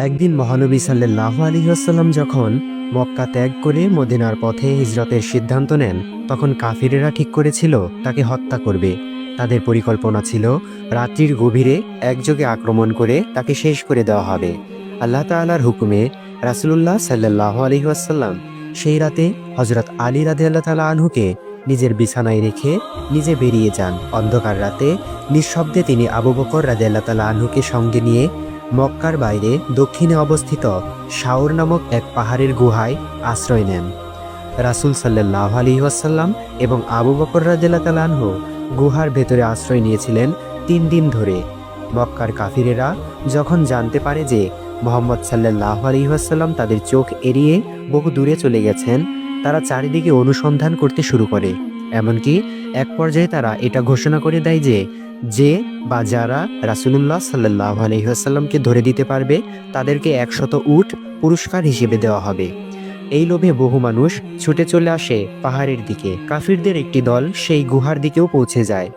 একদিন মহানবী সাল্লাল্লাহু আলাইহি ওয়াসাল্লাম যখন মক্কা ত্যাগ করে মদিনার পথে হিজরতের সিদ্ধান্ত নেন, তখন কাফিরেরা ঠিক করেছিল তাকে হত্যা করবে। তাদের পরিকল্পনা ছিল রাত্রির গভীরে একযোগে আক্রমণ করে তাকে শেষ করে দেওয়া হবে। আল্লাহ তাআলার হুকুমে রাসূলুল্লাহ সাল্লাল্লাহু আলাইহি ওয়াসাল্লাম সেই রাতে হযরত আলী রাদিয়াল্লাহু তাআলা আনহুকে নিজের বিছানায় রেখে নিজে বেরিয়ে যান। অন্ধকার রাতে নিঃশব্দে তিনি আবু বকর রাদিয়াল্লাহু তাআলা আনহুকে সঙ্গে নিয়ে মক্কার বাইরে দক্ষিণে অবস্থিত শাওর নামক এক পাহাড়ের গুহায় আশ্রয় নেন। রাসূল সাল্লাল্লাহু আলাইহি ওয়াসাল্লাম এবং আবু বকর রাদিয়াল্লাহু তাআলা আনহু গুহার ভেতরে আশ্রয় নিয়েছিলেন ৩ দিন ধরে। মক্কার কাফিরেরা যখন জানতে পারে যে মুহাম্মদ সাল্লাল্লাহু আলাইহি ওয়াসাল্লাম তাদের চোখ এড়িয়ে বহু দূরে চলে গেছেন, তারা চারিদিকে অনুসন্ধান করতে শুরু করে। এমনকি এক পর্যায়ে তারা এটা ঘোষণা করে দেয় যে যে বা যারা রাসূলুল্লাহ সাল্লাল্লাহু আলাইহি ওয়াসাল্লামকে ধরে দিতে পারবে তাদেরকে ১০০ উট পুরস্কার হিসেবে দেওয়া হবে। এই লোভে বহু মানুষ ছুটে চলে আসে পাহাড়ের দিকে। কাফিরদের একটি দল সেই গুহার দিকেও পৌঁছে যায়।